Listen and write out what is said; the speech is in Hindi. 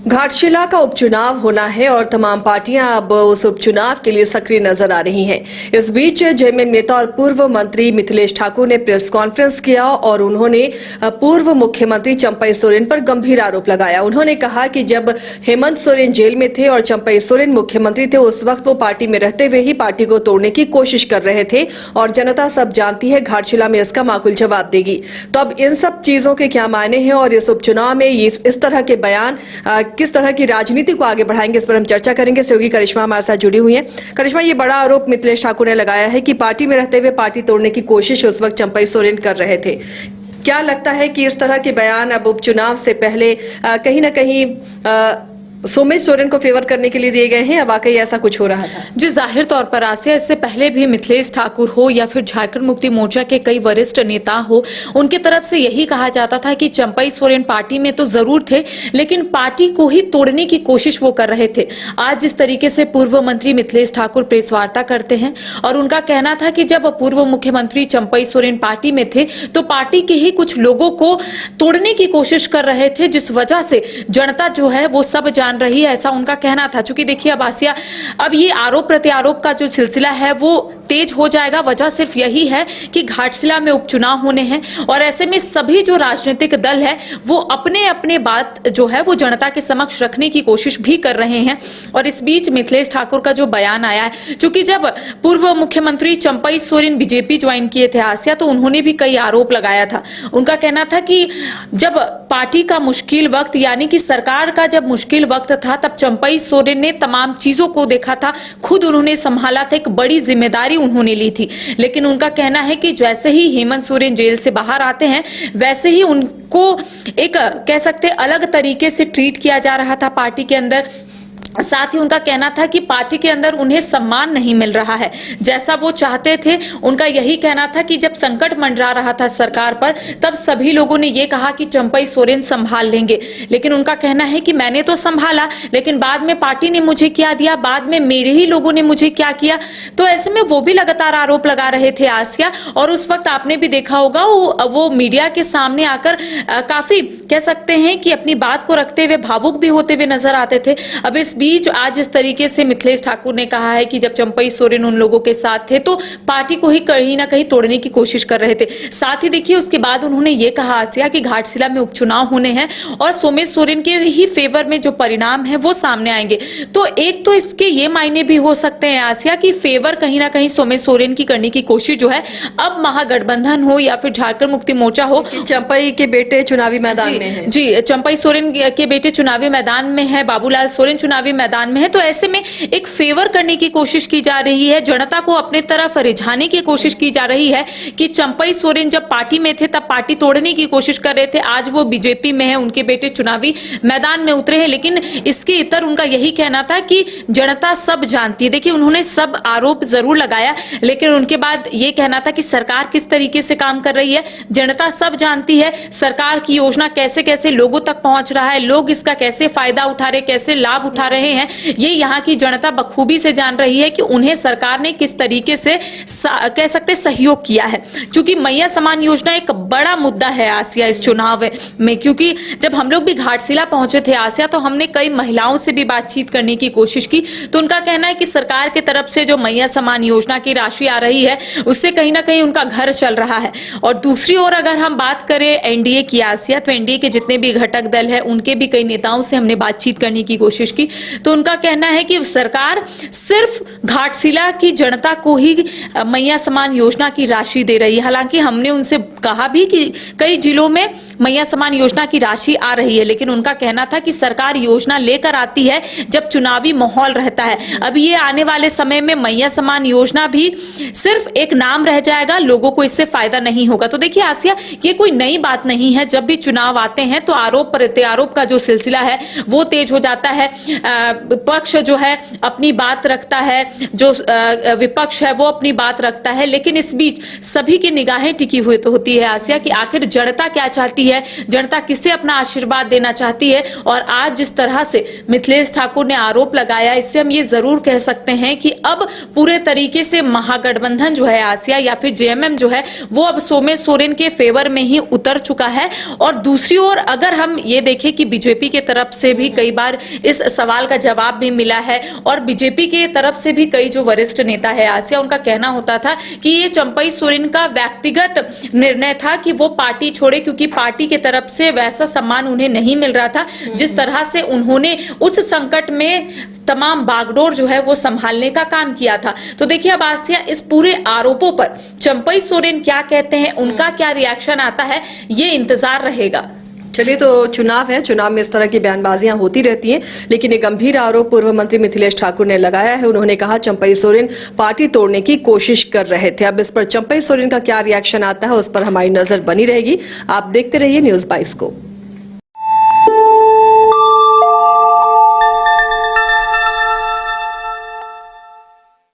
घाटशिला का उपचुनाव होना है और तमाम पार्टियां अब उस उपचुनाव के लिए सक्रिय नजर आ रही हैं। इस बीच जेएमएम नेता और पूर्व मंत्री मिथिलेश ठाकुर ने प्रेस कॉन्फ्रेंस किया और उन्होंने पूर्व मुख्यमंत्री चंपई सोरेन पर गंभीर आरोप लगाया। उन्होंने कहा कि जब हेमंत सोरेन जेल में थे और चंपई सोरेन मुख्यमंत्री थे, उस वक्त वो पार्टी में रहते हुए ही पार्टी को तोड़ने की कोशिश कर रहे थे और जनता सब जानती है, घाटशिला में इसका माकूल जवाब देगी। तो अब इन सब चीजों के क्या मायने हैं और इस उपचुनाव में इस तरह के बयान किस तरह की राजनीति को आगे बढ़ाएंगे, इस पर हम चर्चा करेंगे। सहयोगी करिश्मा हमारे साथ जुड़ी हुई हैं। करिश्मा, ये बड़ा आरोप मिथिलेश ठाकुर ने लगाया है कि पार्टी में रहते हुए पार्टी तोड़ने की कोशिश उस वक्त चंपई सोरेन कर रहे थे। क्या लगता है कि इस तरह के बयान अब उपचुनाव से पहले कहीं ना कहीं सोमेश सोरेन को फेवर करने के लिए दिए गए हैं या वाकई ऐसा कुछ हो रहा था? जी, जाहिर तौर पर आसिया, इससे पहले भी मिथिलेश ठाकुर हो या फिर झारखंड मुक्ति मोर्चा के कई वरिष्ठ नेता हो, उनके तरफ से यही कहा जाता था कि चंपई सोरेन पार्टी में तो जरूर थे, लेकिन पार्टी को ही तोड़ने की कोशिश वो कर रहे थे। आज जिस तरीके से पूर्व मंत्री मिथिलेश ठाकुर प्रेस वार्ता करते हैं और उनका कहना था कि जब पूर्व मुख्यमंत्री चंपई सोरेन पार्टी में थे तो पार्टी के ही कुछ लोगों को तोड़ने की कोशिश कर रहे थे, जिस वजह से जनता जो है वो सब जान रही है, ऐसा उनका कहना था। चूंकि देखिए अब आसिया, अब ये आरोप प्रत्यारोप का जो सिलसिला है वो तेज हो जाएगा। वजह सिर्फ यही है कि घाटशिला में उपचुनाव होने हैं और ऐसे में सभी जो राजनीतिक दल है वो अपने अपने बात जो है वो जनता के समक्ष रखने की कोशिश भी कर रहे हैं। और इस बीच मिथिलेश ठाकुर का जो बयान आया है, चूंकि जब पूर्व मुख्यमंत्री चंपई सोरेन बीजेपी ज्वाइन किए थे आसिया, तो उन्होंने भी कई आरोप लगाया था। उनका कहना था कि जब पार्टी का मुश्किल वक्त, यानी कि सरकार का जब मुश्किल वक्त था, तब चंपई सोरेन ने तमाम चीजों को देखा था, खुद उन्होंने संभाला था, एक बड़ी जिम्मेदारी उन्होंने ली थी। लेकिन उनका कहना है कि जैसे ही हेमंत सोरेन जेल से बाहर आते हैं, वैसे ही उनको एक कह सकते अलग तरीके से ट्रीट किया जा रहा था पार्टी के अंदर। साथ ही उनका कहना था कि पार्टी के अंदर उन्हें सम्मान नहीं मिल रहा है जैसा वो चाहते थे। उनका यही कहना था कि जब संकट मंडरा रहा था सरकार पर, तब सभी लोगों ने ये कहा कि चंपई सोरेन संभाल लेंगे, लेकिन उनका कहना है कि मैंने तो संभाला, लेकिन बाद में पार्टी ने मुझे क्या दिया, बाद में मेरे ही लोगों ने मुझे क्या किया। तो ऐसे में वो भी लगातार आरोप लगा रहे थे आसिया। और उस वक्त आपने भी देखा होगा वो मीडिया के सामने आकर काफी कह सकते हैं कि अपनी बात को रखते हुए भावुक भी होते हुए नजर आते थे। अब इस बीच आज इस तरीके से मिथिलेश ठाकुर ने कहा है कि जब चंपई सोरेन उन लोगों के साथ थे तो पार्टी को ही कहीं ना कहीं तोड़ने की कोशिश कर रहे थे। साथ ही देखिए उसके बाद उन्होंने ये कहा आसिया कि घाटशिला में उपचुनाव होने हैं और सोमेश सोरेन के ही फेवर में जो परिणाम है वो सामने आएंगे। तो एक तो इसके ये मायने भी हो सकते हैं आसिया कि फेवर कहीं ना कहीं सोमेश सोरेन की करने की कोशिश जो है, अब महागठबंधन हो या फिर झारखंड मुक्ति मोर्चा हो, चंपई के बेटे चुनावी मैदान में हैं। जी, चंपई सोरेन के बेटे चुनावी मैदान में है, बाबूलाल सोरेन चुनावी मैदान में है। तो ऐसे में एक फेवर करने की कोशिश की जा रही है, जनता को अपने तरफ रिझाने की कोशिश की जा रही है कि चंपई सोरेन जब पार्टी में थे तब पार्टी तोड़ने की कोशिश कर रहे थे, आज वो बीजेपी में है, उनके बेटे चुनावी मैदान में उतरे हैं। लेकिन इसके इतर उनका यही कहना था कि जनता सब जानती है। देखिए उन्होंने सब आरोप जरूर लगाया, लेकिन उनके बाद ये कहना था कि सरकार किस तरीके से काम कर रही है, जनता सब जानती है, सरकार की योजना कैसे कैसे लोगों तक पहुंच रहा है, लोग इसका कैसे फायदा उठा रहे, कैसे लाभ उठा रहे हैं, ये यहाँ की जनता बखूबी से जान रही है कि उन्हें सरकार ने किस तरीके से कह सकते सहयोग किया है। क्योंकि मैया समान योजना एक बड़ा मुद्दा है आसिया इस चुनाव में, क्योंकि जब हम लोग भी घाटशिला पहुंचे थे आसिया तो हमने कई महिलाओं से भी बातचीत करने की कोशिश की। तो उनका कहना है कि सरकार की तरफ से जो मैया समान योजना की राशि आ रही है उससे कहीं ना कहीं उनका घर चल रहा है। और दूसरी ओर अगर हम बात करें एनडीए की आसिया, तो एनडीए के जितने भी घटक दल है उनके भी कई नेताओं से हमने बातचीत करने की कोशिश की। तो उनका कहना है कि सरकार सिर्फ घाटशिला की जनता को ही मैया समान योजना की राशि दे रही है। हालांकि हमने उनसे कहा भी कि कई जिलों में मैया समान योजना की राशि आ रही है, लेकिन उनका कहना था कि सरकार योजना लेकर आती है जब चुनावी माहौल रहता है। अब ये आने वाले समय में मैया समान योजना भी सिर्फ एक नाम रह जाएगा, लोगों को इससे फायदा नहीं होगा। तो देखिए आसिया, ये कोई नई बात नहीं है, जब भी चुनाव आते हैं तो आरोप प्रत्यारोप का जो सिलसिला है वो तेज हो जाता है। पक्ष जो है अपनी बात रखता है, जो विपक्ष है वो अपनी बात रखता है, लेकिन इस बीच सभी की निगाहें टिकी हुई तो होती है आसिया कि आखिर जनता क्या चाहती है, जनता किसे अपना आशीर्वाद देना चाहती है। और आज जिस तरह से मिथिलेश ठाकुर ने आरोप लगाया, इससे हम ये जरूर कह सकते हैं कि अब पूरे तरीके से महागठबंधन जो है आसिया या फिर जेएमएम जो है वो अब सोमेश सोरेन के फेवर में ही उतर चुका है। और दूसरी दूसरी ओर अगर हम ये देखें कि बीजेपी के तरफ से भी कई बार इस सवाल का जवाब भी मिला है और बीजेपी के तरफ से भी कई जो वरिष्ठ नेता है आसिया, उनका कहना होता था कि ये चंपई सोरेन का व्यक्तिगत निर्णय था कि वो पार्टी छोड़े, क्योंकि पार्टी के तरफ से वैसा सम्मान उन्हें नहीं मिल रहा था जिस तरह से उन्होंने उस संकट में तमाम बागडोर जो है वो संभालने का काम किया था। तो देखिए अब आसिया इस पूरे आरोपों पर चंपई सोरेन क्या कहते हैं, उनका क्या रिएक्शन आता है, ये इंतजार रहेगा। चलिए, तो चुनाव है, चुनाव में इस तरह की बयानबाजियां होती रहती हैं, लेकिन एक गंभीर आरोप पूर्व मंत्री मिथिलेश ठाकुर ने लगाया है। उन्होंने कहा चंपई सोरेन पार्टी तोड़ने की कोशिश कर रहे थे। अब इस पर चंपई सोरेन का क्या रिएक्शन आता है, उस पर हमारी नजर बनी रहेगी। आप देखते रहिए न्यूज़ 22 को।